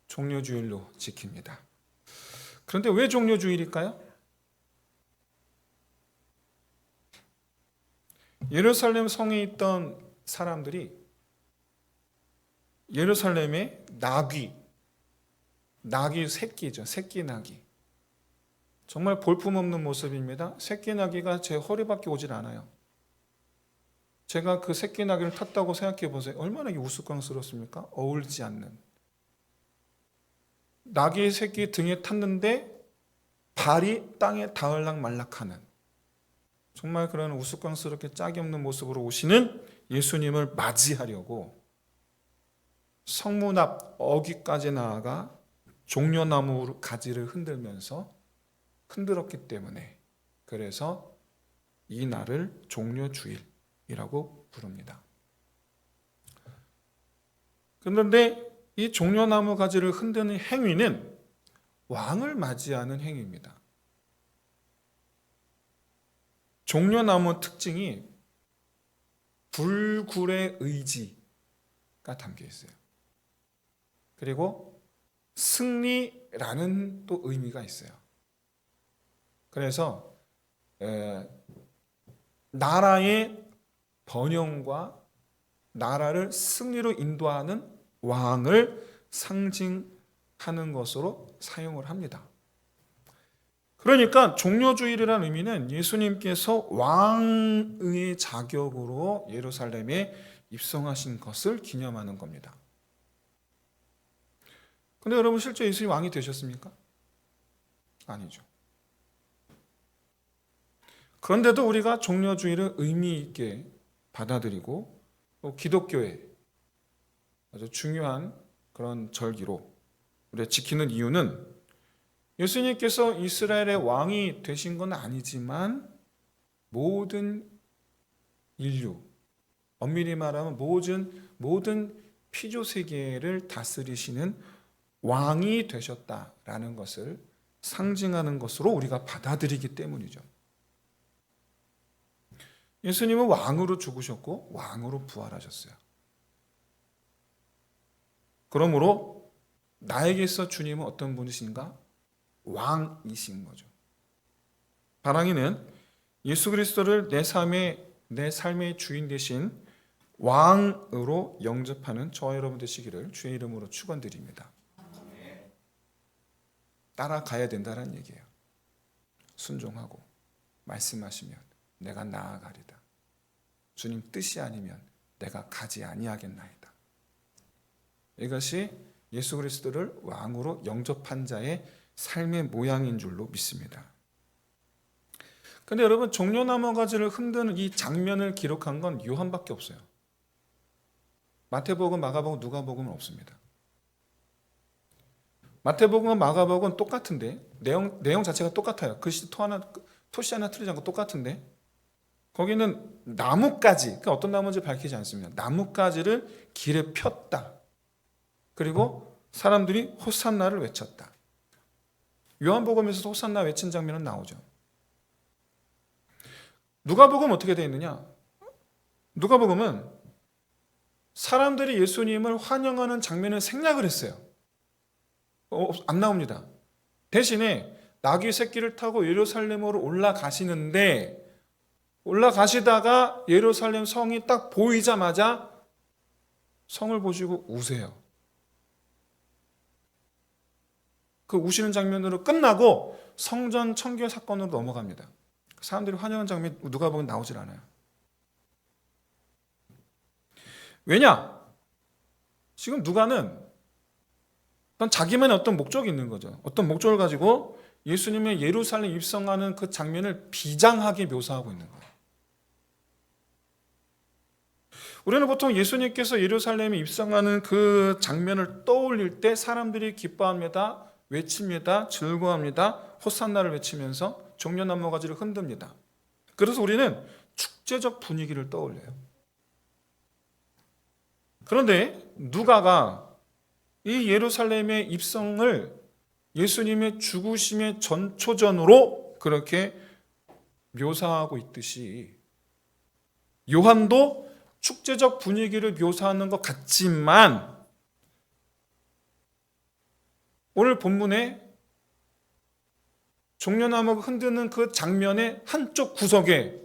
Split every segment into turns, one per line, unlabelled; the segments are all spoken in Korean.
종려주일로 지킵니다. 그런데 왜 종려주일일까요? 예루살렘 성에 있던 사람들이 예루살렘에 나귀 새끼죠. 새끼 나귀. 정말 볼품없는 모습입니다. 새끼 나귀가 제 허리밖에 오질 않아요. 제가 그 새끼 나귀를 탔다고 생각해 보세요. 얼마나 우스꽝스럽습니까? 어울리지 않는. 나귀 새끼 등에 탔는데 발이 땅에 닿을락 말락하는, 정말 그런 우스꽝스럽게 짝이 없는 모습으로 오시는 예수님을 맞이하려고 성문 앞 어귀까지 나아가 종려나무 가지를 흔들었기 때문에, 그래서 이 날을 종려주일이라고 부릅니다. 그런데 이 종려나무 가지를 흔드는 행위는 왕을 맞이하는 행위입니다. 종려나무 특징이 불굴의 의지가 담겨 있어요. 그리고 승리라는 또 의미가 있어요. 그래서 나라의 번영과 나라를 승리로 인도하는 왕을 상징하는 것으로 사용을 합니다. 그러니까 종려주일이라는 의미는 예수님께서 왕의 자격으로 예루살렘에 입성하신 것을 기념하는 겁니다. 그런데 여러분, 실제 예수님 왕이 되셨습니까? 아니죠. 그런데도 우리가 종려주일을 의미 있게 받아들이고 또 기독교의 아주 중요한 그런 절기로 우리가 지키는 이유는, 예수님께서 이스라엘의 왕이 되신 건 아니지만 모든 인류, 엄밀히 말하면 모든 피조세계를 다스리시는 왕이 되셨다라는 것을 상징하는 것으로 우리가 받아들이기 때문이죠. 예수님은 왕으로 죽으셨고 왕으로 부활하셨어요. 그러므로 나에게서 주님은 어떤 분이신가? 왕이신 거죠. 바랑이는 예수 그리스도를 내 삶의 주인 되신 왕으로 영접하는 저와 여러분 되시기를 주의 이름으로 축원드립니다. 따라가야 된다는 얘기예요. 순종하고 말씀하시면 내가 나아가리다. 주님 뜻이 아니면 내가 가지 아니하겠나이다. 이것이 예수 그리스도를 왕으로 영접한 자의 삶의 모양인 줄로 믿습니다. 그런데 여러분, 종려나무 가지를 흔드는 이 장면을 기록한 건 요한밖에 없어요. 마태복음, 마가복음, 누가복음은 없습니다. 마태복음과 마가복음은 똑같은데 내용 자체가 똑같아요. 글씨 토시 하나 틀리지 않고 똑같은데 거기는 나뭇가지, 그러니까 어떤 나무인지 밝히지 않습니다. 나뭇가지를 길에 폈다. 그리고 사람들이 호산나를 외쳤다. 요한복음에서도 호산나 외친 장면은 나오죠. 누가복음은 어떻게 되어 있느냐? 누가복음은 사람들이 예수님을 환영하는 장면을 생략을 했어요. 안 나옵니다. 대신에 나귀 새끼를 타고 예루살렘으로 올라가시다가 예루살렘 성이 딱 보이자마자 성을 보시고 우세요. 그 우시는 장면으로 끝나고 성전 청결 사건으로 넘어갑니다. 사람들이 환영하는 장면 누가복음에 나오질 않아요. 왜냐? 지금 누가는 자기만의 어떤 목적이 있는 거죠. 어떤 목적을 가지고 예수님의 예루살렘 입성하는 그 장면을 비장하게 묘사하고 있는 거예요. 우리는 보통 예수님께서 예루살렘에 입성하는 그 장면을 떠올릴 때 사람들이 기뻐합니다, 외칩니다, 즐거워합니다, 호산나를 외치면서 종려나무 가지를 흔듭니다. 그래서 우리는 축제적 분위기를 떠올려요. 그런데 누가가 이 예루살렘의 입성을 예수님의 죽으심의 전초전으로 그렇게 묘사하고 있듯이 요한도 축제적 분위기를 묘사하는 것 같지만 오늘 본문에 종려나무가 흔드는 그 장면의 한쪽 구석에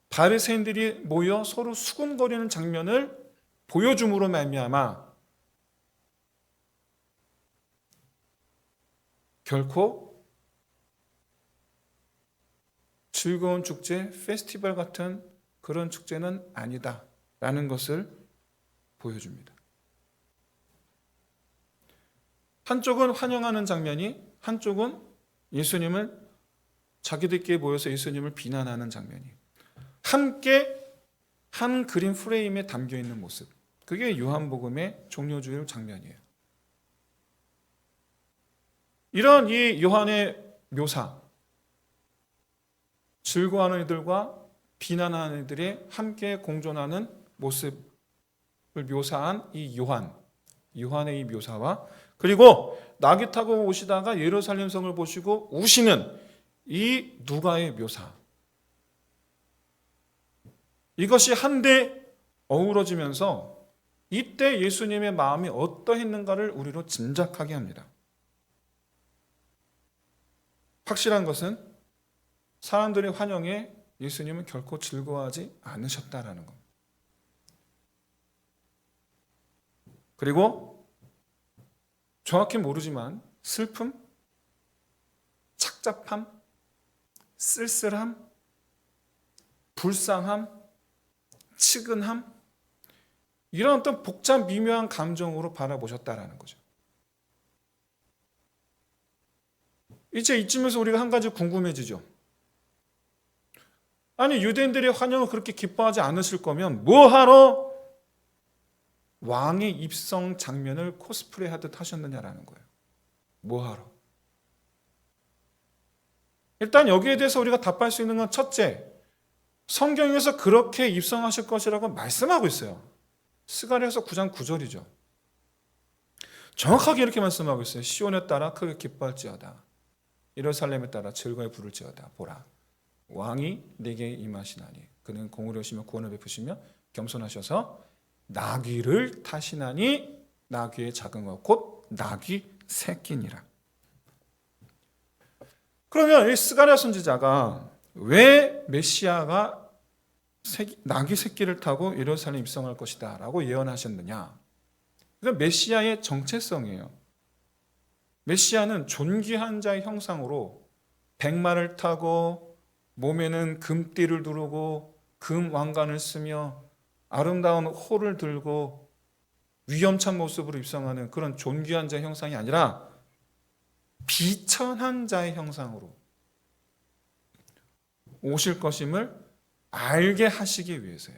바리새인들이 모여 서로 수군거리는 장면을 보여줌으로 말미암아 결코 즐거운 축제, 페스티벌 같은 그런 축제는 아니다라는 것을 보여줍니다. 한쪽은 환영하는 장면이, 한쪽은 예수님을 자기들끼리 모여서 예수님을 비난하는 장면이 함께 한 그림 프레임에 담겨 있는 모습, 그게 요한복음의 종려주일 장면이에요. 이런 이 요한의 묘사, 즐거워하는 이들과 비난하는 이들이 함께 공존하는 모습을 묘사한 이 요한의 이 묘사와, 그리고 나귀 타고 오시다가 예루살렘 성을 보시고 우시는 이 누가의 묘사, 이것이 한데 어우러지면서 이때 예수님의 마음이 어떠했는가를 우리로 짐작하게 합니다. 확실한 것은 사람들의 환영에 예수님은 결코 즐거워하지 않으셨다라는 겁니다. 그리고 정확히 모르지만 슬픔, 착잡함, 쓸쓸함, 불쌍함, 측은함, 이런 어떤 복잡 미묘한 감정으로 바라보셨다라는 거죠. 이제 이쯤에서 우리가 한 가지 궁금해지죠. 아니, 유대인들의 환영을 그렇게 기뻐하지 않으실 거면 뭐하러 왕의 입성 장면을 코스프레 하듯 하셨느냐라는 거예요. 뭐하러? 일단 여기에 대해서 우리가 답할 수 있는 건 첫째, 성경에서 그렇게 입성하실 것이라고 말씀하고 있어요. 스가랴서 9장 9절이죠. 정확하게 이렇게 말씀하고 있어요. 시온에 따라 크게 기뻐할지어다. 예루살렘에 따라 즐거이 부를지어다. 보라, 왕이 내게 임하시나니 그는 공의로우시며 구원을 베푸시며 겸손하셔서 나귀를 타시나니 나귀의 작은 것 곧 나귀 새끼니라. 그러면 이 스가랴 선지자가 왜 메시아가 나귀 새끼를 타고 예루살렘에 입성할 것이다 라고 예언하셨느냐? 이건 메시아의 정체성이에요. 메시아는 존귀한 자의 형상으로 백마를 타고 몸에는 금띠를 두르고 금 왕관을 쓰며 아름다운 호를 들고 위엄찬 모습으로 입성하는 그런 존귀한 자의 형상이 아니라 비천한 자의 형상으로 오실 것임을 알게 하시기 위해서요.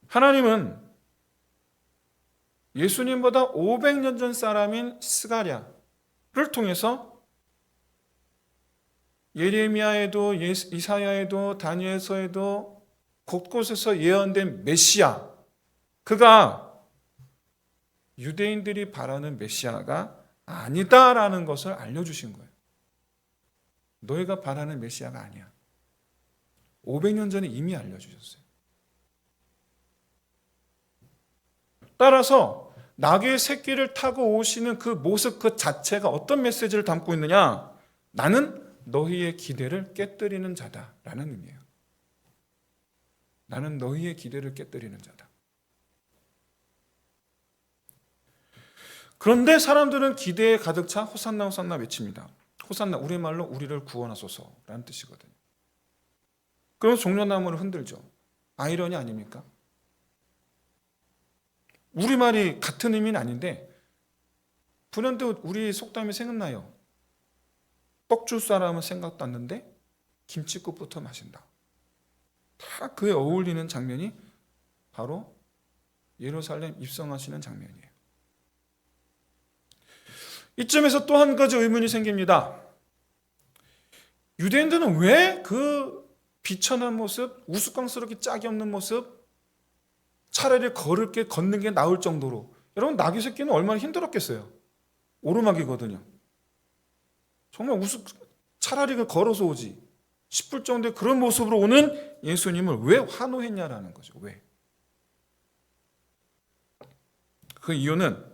하나님은 예수님보다 500년 전 사람인 스가랴를 통해서 예레미야에도 이사야에도 다니엘서에도 곳곳에서 예언된 메시아, 그가 유대인들이 바라는 메시아가 아니다라는 것을 알려주신 거예요. 너희가 바라는 메시아가 아니야. 500년 전에 이미 알려주셨어요. 따라서 나귀의 새끼를 타고 오시는 그 모습 그 자체가 어떤 메시지를 담고 있느냐? 나는 너희의 기대를 깨뜨리는 자다라는 의미예요. 나는 너희의 기대를 깨뜨리는 자다. 그런데 사람들은 기대에 가득 차 호산나 호산나 외칩니다. 호산나, 우리말로 우리를 구원하소서라는 뜻이거든요. 그러면서 종려나무를 흔들죠. 아이러니 아닙니까? 우리말이 같은 의미는 아닌데 불현듯 우리 속담이 생각나요. 떡 줄 사람은 생각도 않는데 김치국부터 마신다. 다 그에 어울리는 장면이 바로 예루살렘 입성하시는 장면이에요. 이쯤에서 또 한 가지 의문이 생깁니다. 유대인들은 왜 그 비천한 모습, 우스꽝스럽게 짝이 없는 모습, 차라리 걷는 게 나을 정도로, 여러분 나귀 새끼는 얼마나 힘들었겠어요. 오르막이거든요. 정말 차라리 걸어서 오지 싶을 정도의 그런 모습으로 오는 예수님을 왜 환호했냐라는 거죠. 왜? 그 이유는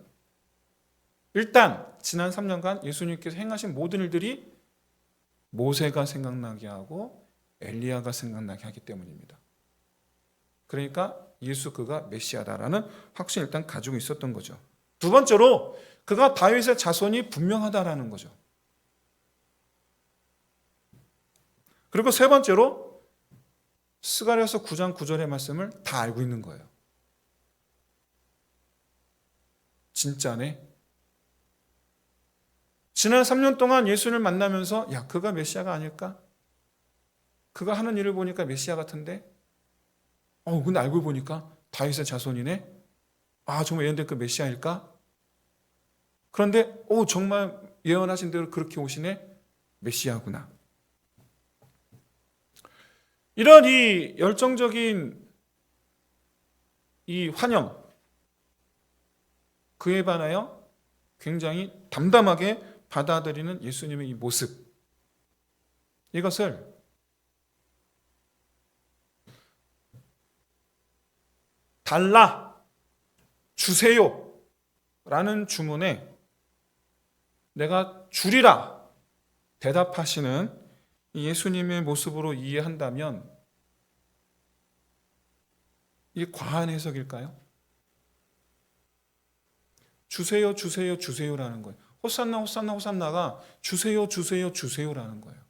일단 지난 3년간 예수님께서 행하신 모든 일들이 모세가 생각나게 하고 엘리야가 생각나게 하기 때문입니다. 그러니까 예수 그가 메시아다라는 확신을 일단 가지고 있었던 거죠. 두 번째로 그가 다윗의 자손이 분명하다라는 거죠. 그리고 세 번째로 스가랴서 9장 9절의 말씀을 다 알고 있는 거예요. 진짜네. 지난 3년 동안 예수를 만나면서 야, 그가 메시아가 아닐까? 그가 하는 일을 보니까 메시아 같은데? 근데 알고 보니까 다윗의 자손이네? 정말 예언된 그 메시아일까? 그런데 정말 예언하신 대로 그렇게 오시네? 메시아구나. 이런 이 열정적인 이 환영, 그에 반하여 굉장히 담담하게 받아들이는 예수님의 이 모습, 이것을 달라 주세요 라는 주문에 내가 주리라 대답하시는 예수님의 모습으로 이해한다면 이게 과한 해석일까요? 주세요, 주세요, 주세요라는 거예요. 호산나, 호산나, 호산나가 주세요, 주세요, 주세요라는 거예요.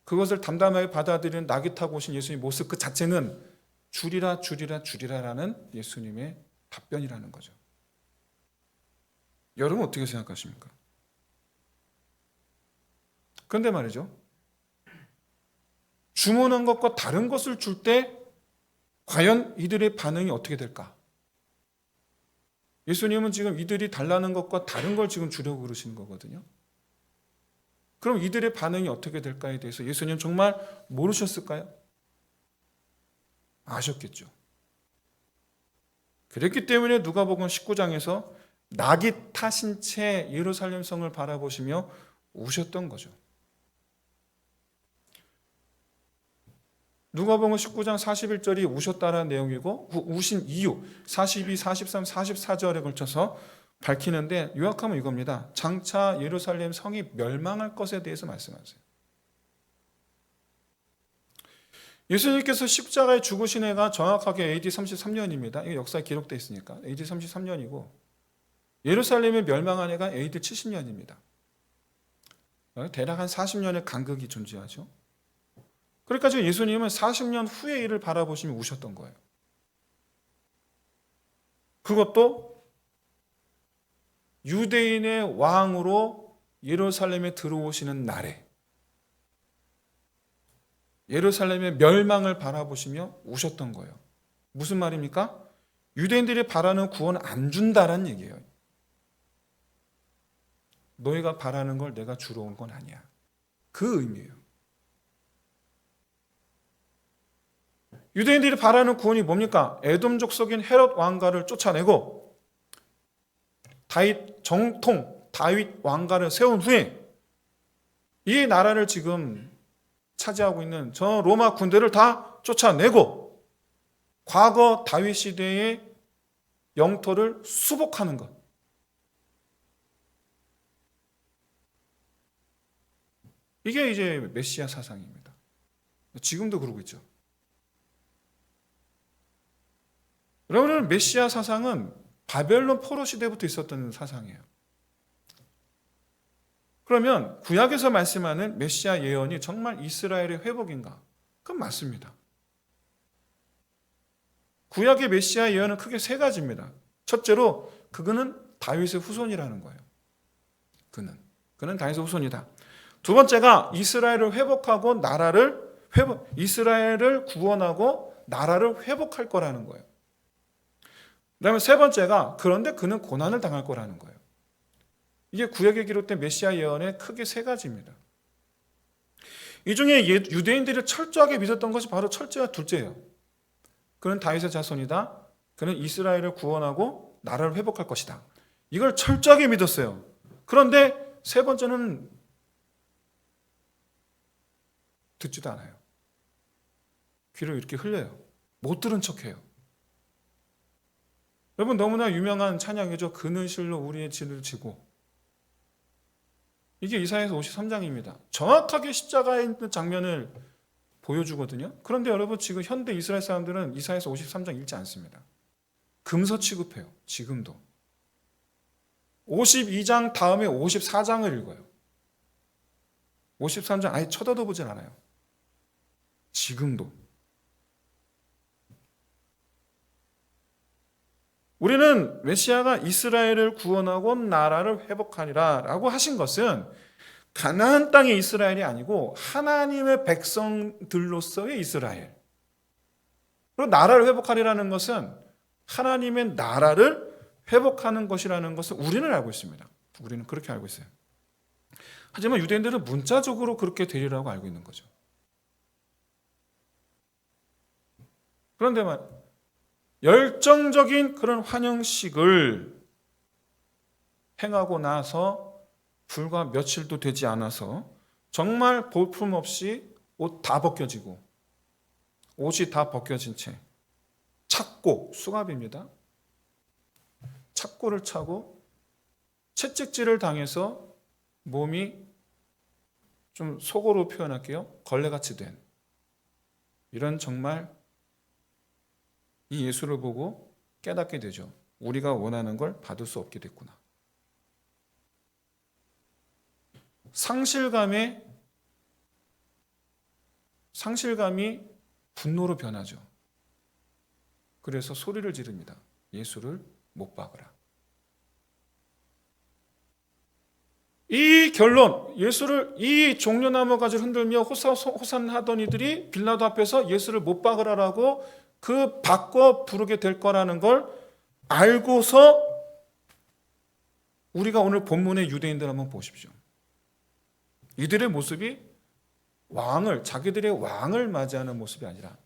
그것을 담담하게 받아들이는 낙이 타고 오신 예수님의 모습 그 자체는 주리라, 주리라, 주리라라는 예수님의 답변이라는 거죠. 여러분 어떻게 생각하십니까? 그런데 말이죠. 주문한 것과 다른 것을 줄 때 과연 이들의 반응이 어떻게 될까? 예수님은 지금 이들이 달라는 것과 다른 걸 지금 주려고 그러시는 거거든요. 그럼 이들의 반응이 어떻게 될까에 대해서 예수님 정말 모르셨을까요? 아셨겠죠. 그랬기 때문에 누가복음 19장에서 낙이 타신 채 예루살렘 성을 바라보시며 우셨던 거죠. 누가복음 19장 41절이 우셨다라는 내용이고 우신 이유 42, 43, 44절에 걸쳐서 밝히는데 요약하면 이겁니다. 장차 예루살렘 성이 멸망할 것에 대해서 말씀하세요. 예수님께서 십자가에 죽으신 해가 정확하게 AD 33년입니다. 이게 역사에 기록되어 있으니까 AD 33년이고 예루살렘이 멸망한 해가 AD 70년입니다. 대략 한 40년의 간극이 존재하죠. 그러니까 지금 예수님은 40년 후의 일을 바라보시며 우셨던 거예요. 그것도 유대인의 왕으로 예루살렘에 들어오시는 날에 예루살렘의 멸망을 바라보시며 우셨던 거예요. 무슨 말입니까? 유대인들이 바라는 구원을 안 준다라는 얘기예요. 너희가 바라는 걸 내가 주러 온 건 아니야. 그 의미예요. 유대인들이 바라는 구원이 뭡니까? 에돔 족속인 헤롯 왕가를 쫓아내고 다윗 왕가를 세운 후에 이 나라를 지금 차지하고 있는 저 로마 군대를 다 쫓아내고 과거 다윗 시대의 영토를 수복하는 것. 이게 이제 메시아 사상입니다. 지금도 그러고 있죠. 여러분, 메시아 사상은 바벨론 포로 시대부터 있었던 사상이에요. 그러면 구약에서 말씀하는 메시아 예언이 정말 이스라엘의 회복인가? 그건 맞습니다. 구약의 메시아 예언은 크게 세 가지입니다. 첫째로 그는 다윗의 후손이라는 거예요. 그는 다윗의 후손이다. 두 번째가 이스라엘을 회복하고 이스라엘을 구원하고 나라를 회복할 거라는 거예요. 그다음에 세 번째가 그런데 그는 고난을 당할 거라는 거예요. 이게 구약에 기록된 메시아 예언의 크게 세 가지입니다. 이 중에 유대인들이 철저하게 믿었던 것이 바로 첫째와 둘째예요. 그는 다윗의 자손이다. 그는 이스라엘을 구원하고 나라를 회복할 것이다. 이걸 철저하게 믿었어요. 그런데 세 번째는 듣지도 않아요. 귀를 이렇게 흘려요. 못 들은 척해요. 여러분 너무나 유명한 찬양이죠. 그는 실로 우리의 진을 지고. 이게 이사야서 53장입니다. 정확하게 십자가에 있는 장면을 보여주거든요. 그런데 여러분 지금 현대 이스라엘 사람들은 이사야서 53장 읽지 않습니다. 금서 취급해요. 지금도. 52장 다음에 54장을 읽어요. 53장 아예 쳐다도 보진 않아요. 지금도. 우리는 메시아가 이스라엘을 구원하고 나라를 회복하리라 라고 하신 것은 가나안 땅의 이스라엘이 아니고 하나님의 백성들로서의 이스라엘. 그리고 나라를 회복하리라는 것은 하나님의 나라를 회복하는 것이라는 것을 우리는 알고 있습니다. 우리는 그렇게 알고 있어요. 하지만 유대인들은 문자적으로 그렇게 되리라고 알고 있는 거죠. 그런데 열정적인 그런 환영식을 행하고 나서 불과 며칠도 되지 않아서 정말 볼품없이 옷 다 벗겨지고 옷이 다 벗겨진 채 착고, 수갑입니다. 착고를 차고 채찍질을 당해서 몸이 좀 속어로 표현할게요. 걸레같이 된 이런 정말 이 예수를 보고 깨닫게 되죠. 우리가 원하는 걸 받을 수 없게 됐구나. 상실감이 분노로 변하죠. 그래서 소리를 지릅니다. 예수를 못 박으라. 이 결론, 예수를 이 종려나무 가지를 흔들며 호산하던 이들이 빌라도 앞에서 예수를 못 박으라라고 그 바꿔 부르게 될 거라는 걸 알고서 우리가 오늘 본문의 유대인들 한번 보십시오. 이들의 모습이 자기들의 왕을 맞이하는 모습이 아니라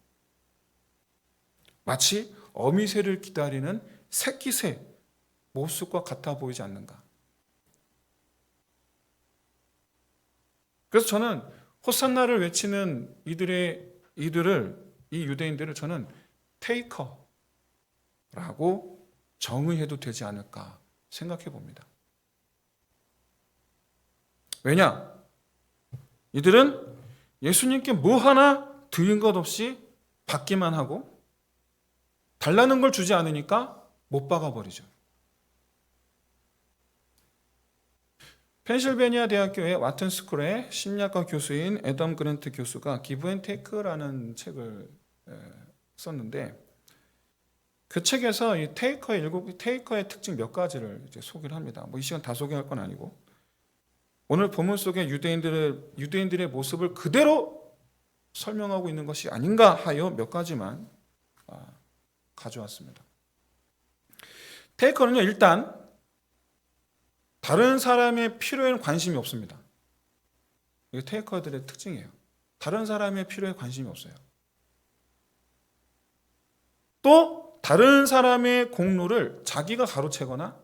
마치 어미새를 기다리는 새끼새 모습과 같아 보이지 않는가. 그래서 저는 호산나를 외치는 이 유대인들을 저는 테이커라고 정의해도 되지 않을까 생각해 봅니다. 왜냐? 이들은 예수님께 뭐 하나 드린 것 없이 받기만 하고 달라는 걸 주지 않으니까 못 박아버리죠. 펜실베니아 대학교의 와튼스쿨의 심리학과 교수인 애덤 그랜트 교수가 기브 앤 테이크라는 책을 썼는데 그 책에서 이 테이커의 특징 몇 가지를 이제 소개를 합니다. 이 시간 다 소개할 건 아니고 오늘 본문 속에 유대인들의 모습을 그대로 설명하고 있는 것이 아닌가 하여 몇 가지만 가져왔습니다. 테이커는요, 일단 다른 사람의 필요에는 관심이 없습니다. 이게 테이커들의 특징이에요. 다른 사람의 필요에 관심이 없어요. 또 다른 사람의 공로를 자기가 가로채거나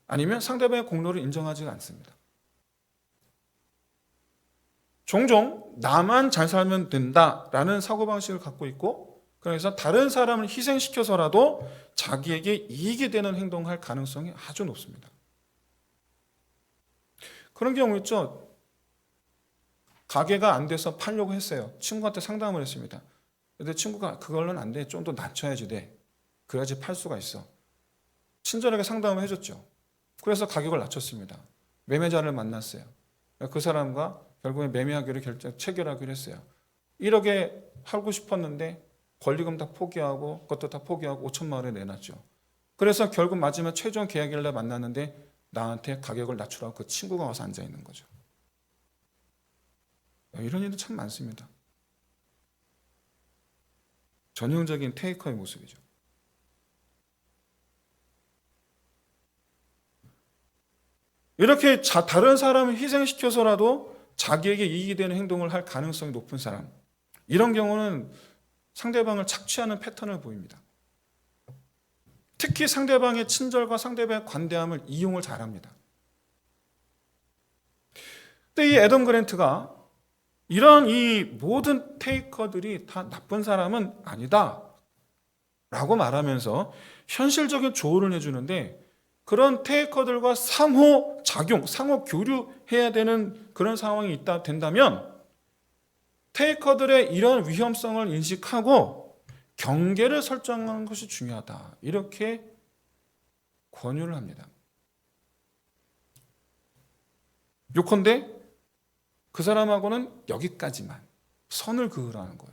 아니면 상대방의 공로를 인정하지 않습니다. 종종 나만 잘 살면 된다라는 사고방식을 갖고 있고 그래서 다른 사람을 희생시켜서라도 자기에게 이익이 되는 행동을 할 가능성이 아주 높습니다. 그런 경우 있죠. 가게가 안 돼서 팔려고 했어요. 친구한테 상담을 했습니다. 근데 친구가 그걸로는 안 돼. 좀 더 낮춰야지 돼. 그래야지 팔 수가 있어. 친절하게 상담을 해줬죠. 그래서 가격을 낮췄습니다. 매매자를 만났어요. 그 사람과 결국에 매매하기로 체결하기로 했어요. 1억에 하고 싶었는데 권리금 다 포기하고 그것도 다 포기하고 5천만 원에 내놨죠. 그래서 결국 마지막 최종 계약일날 만났는데 나한테 가격을 낮추라고 그 친구가 와서 앉아 있는 거죠. 이런 일도 참 많습니다. 전형적인 테이커의 모습이죠. 이렇게 다른 사람을 희생시켜서라도 자기에게 이익이 되는 행동을 할 가능성이 높은 사람, 이런 경우는 상대방을 착취하는 패턴을 보입니다. 특히 상대방의 친절과 상대방의 관대함을 이용을 잘합니다. 근데 이 애덤 그랜트가 이런 이 모든 테이커들이 다 나쁜 사람은 아니다 라고 말하면서 현실적인 조언을 해주는데, 그런 테이커들과 상호 작용, 상호 교류해야 되는 그런 상황이 된다면 테이커들의 이런 위험성을 인식하고 경계를 설정하는 것이 중요하다, 이렇게 권유를 합니다. 요컨대 그 사람하고는 여기까지만 선을 그으라는 거예요.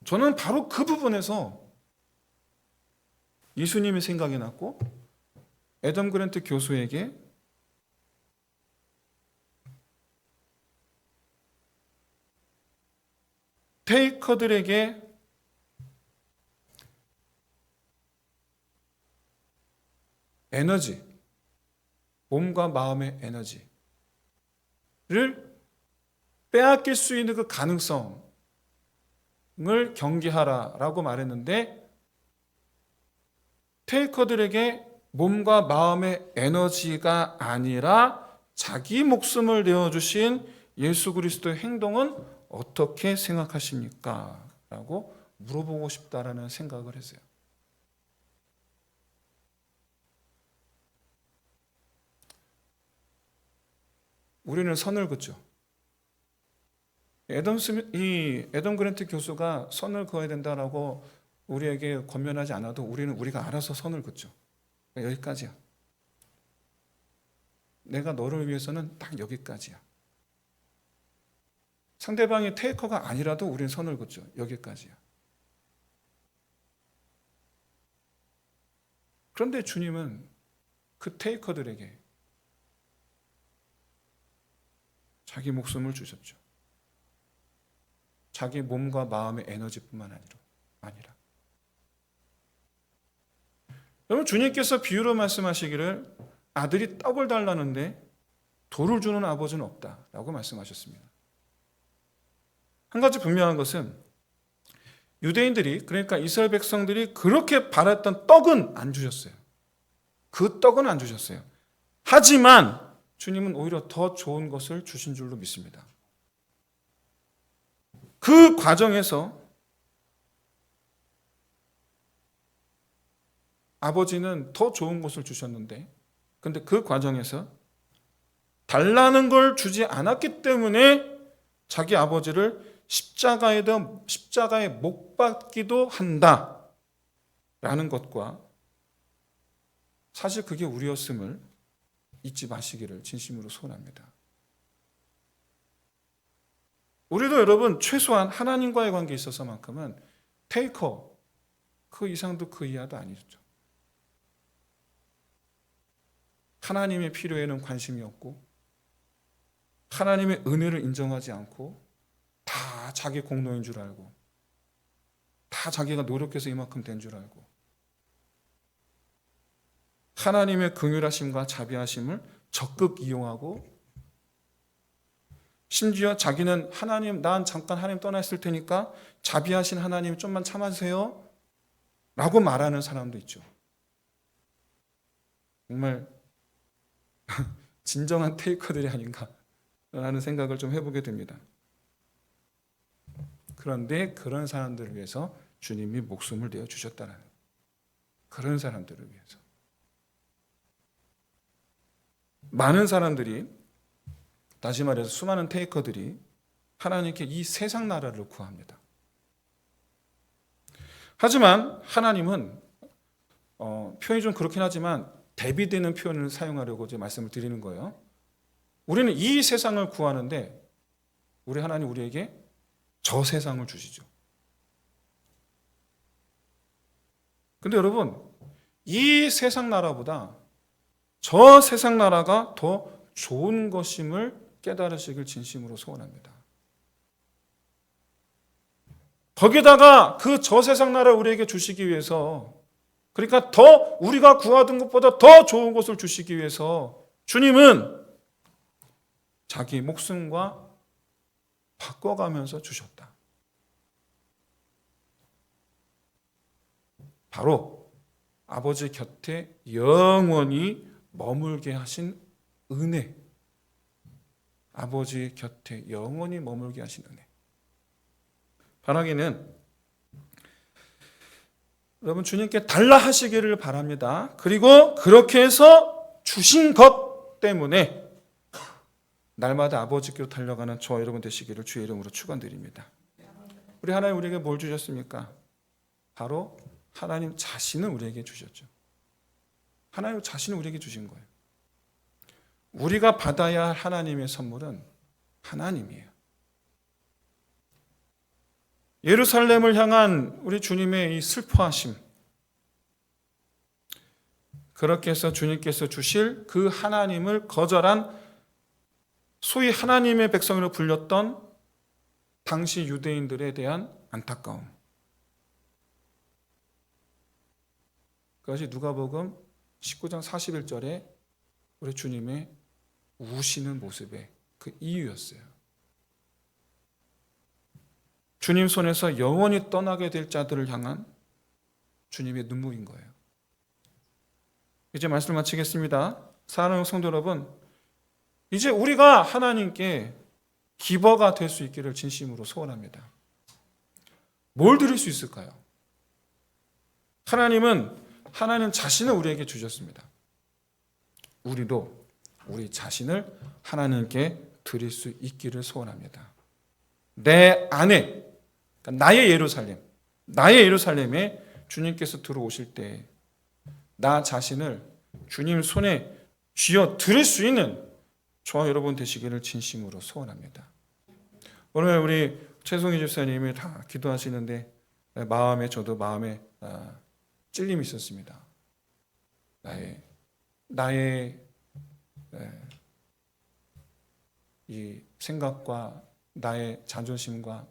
저는 바로 그 부분에서 예수님이 생각이 났고, 애덤 그랜트 교수에게 테이커들에게 에너지, 몸과 마음의 에너지를 빼앗길 수 있는 그 가능성을 경계하라라고 말했는데, 테이커들에게 몸과 마음의 에너지가 아니라 자기 목숨을 내어주신 예수 그리스도의 행동은 어떻게 생각하십니까? 라고 물어보고 싶다라는 생각을 했어요. 우리는 선을 긋죠. 애덤 그랜트 교수가 선을 그어야 된다라고 우리에게 권면하지 않아도 우리가 알아서 선을 긋죠. 여기까지야. 내가 너를 위해서는 딱 여기까지야. 상대방이 테이커가 아니라도 우리는 선을 긋죠. 여기까지야. 그런데 주님은 그 테이커들에게 자기 목숨을 주셨죠. 자기 몸과 마음의 에너지뿐만 아니라. 여러분, 주님께서 비유로 말씀하시기를 아들이 떡을 달라는데 돌을 주는 아버지는 없다라고 말씀하셨습니다. 한 가지 분명한 것은 유대인들이, 그러니까 이스라엘 백성들이 그렇게 바랐던 떡은 안 주셨어요. 그 떡은 안 주셨어요. 하지만 주님은 오히려 더 좋은 것을 주신 줄로 믿습니다. 그 과정에서 아버지는 더 좋은 것을 주셨는데, 근데 그 과정에서 달라는 걸 주지 않았기 때문에 자기 아버지를 십자가에 못 박기도 한다라는 것과, 사실 그게 우리였음을 잊지 마시기를 진심으로 소원합니다. 우리도 여러분 최소한 하나님과의 관계에 있어서만큼은 테이커, 그 이상도 그 이하도 아니죠. 하나님의 필요에는 관심이 없고 하나님의 은혜를 인정하지 않고 다 자기 공로인 줄 알고 다 자기가 노력해서 이만큼 된 줄 알고 하나님의 긍휼하심과 자비하심을 적극 이용하고, 심지어 자기는 난 잠깐 하나님 떠나 있을 테니까 자비하신 하나님 좀만 참아주세요 라고 말하는 사람도 있죠. 정말 진정한 테이커들이 아닌가 라는 생각을 좀 해보게 됩니다. 그런데 그런 사람들을 위해서 주님이 목숨을 내어주셨다는, 그런 사람들을 위해서 많은 사람들이, 다시 말해서 수많은 테이커들이 하나님께 이 세상 나라를 구합니다. 하지만 하나님은 표현이 좀 그렇긴 하지만 대비되는 표현을 사용하려고 이제 말씀을 드리는 거예요. 우리는 이 세상을 구하는데 우리 하나님 우리에게 저 세상을 주시죠. 근데 여러분, 이 세상 나라보다 저 세상 나라가 더 좋은 것임을 깨달으시길 진심으로 소원합니다. 거기다가 그 저 세상 나라를 우리에게 주시기 위해서, 그러니까 더 우리가 구하던 것보다 더 좋은 것을 주시기 위해서 주님은 자기 목숨과 바꿔가면서 주셨다. 바로 아버지 곁에 영원히 머물게 하신 은혜, 아버지 곁에 영원히 머물게 하신 은혜. 바라기는 여러분 주님께 달라 하시기를 바랍니다. 그리고 그렇게 해서 주신 것 때문에 날마다 아버지께로 달려가는 저와 여러분 되시기를 주의 이름으로 축원드립니다. 우리 하나님 우리에게 뭘 주셨습니까? 바로 하나님 자신을 우리에게 주셨죠. 하나님 자신을 우리에게 주신 거예요. 우리가 받아야 할 하나님의 선물은 하나님이에요. 예루살렘을 향한 우리 주님의 이 슬퍼하심, 그렇게 해서 주님께서 주실 그 하나님을 거절한 소위 하나님의 백성으로 불렸던 당시 유대인들에 대한 안타까움, 그것이 누가복음 19장 41절에 우리 주님의 우시는 모습의 그 이유였어요. 주님 손에서 영원히 떠나게 될 자들을 향한 주님의 눈물인 거예요. 이제 말씀을 마치겠습니다. 사랑하는 성도 여러분, 이제 우리가 하나님께 기버가 될 수 있기를 진심으로 소원합니다. 뭘 드릴 수 있을까요? 하나님 자신을 우리에게 주셨습니다. 우리도 우리 자신을 하나님께 드릴 수 있기를 소원합니다. 내 안에, 그러니까 나의 예루살렘에 주님께서 들어오실 때 나 자신을 주님 손에 쥐어 드릴 수 있는 저와 여러분 되시기를 진심으로 소원합니다. 오늘 우리 최송희 집사님이 다 기도하시는데 저도 마음에 찔림이 있었습니다. 나의 이 생각과 나의 자존심과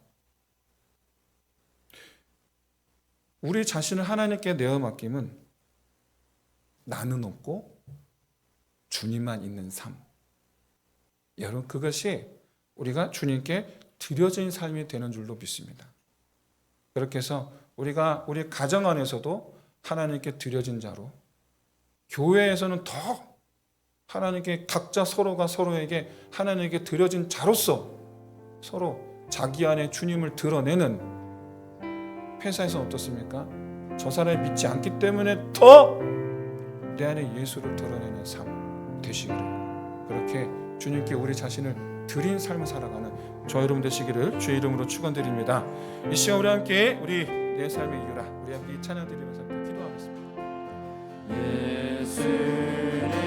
우리 자신을 하나님께 내어 맡김은 나는 없고 주님만 있는 삶. 여러분, 그것이 우리가 주님께 드려진 삶이 되는 줄로 믿습니다. 그렇게 해서 우리가 우리 가정 안에서도 하나님께 드려진 자로, 교회에서는 더 하나님께 각자 서로가 서로에게 하나님께 드려진 자로서 서로 자기 안에 주님을 드러내는, 회사에서는 어떻습니까? 저 사람이 믿지 않기 때문에 더 내 안에 예수를 드러내는 삶 되시기를, 그렇게 주님께 우리 자신을 드린 삶을 살아가는 저 여러분 되시기를 주의 이름으로 축원드립니다. 이 시간 우리 함께 우리 내 삶의 이유라 우리 함께 찬양 드리면서 기도하겠습니다.
예수를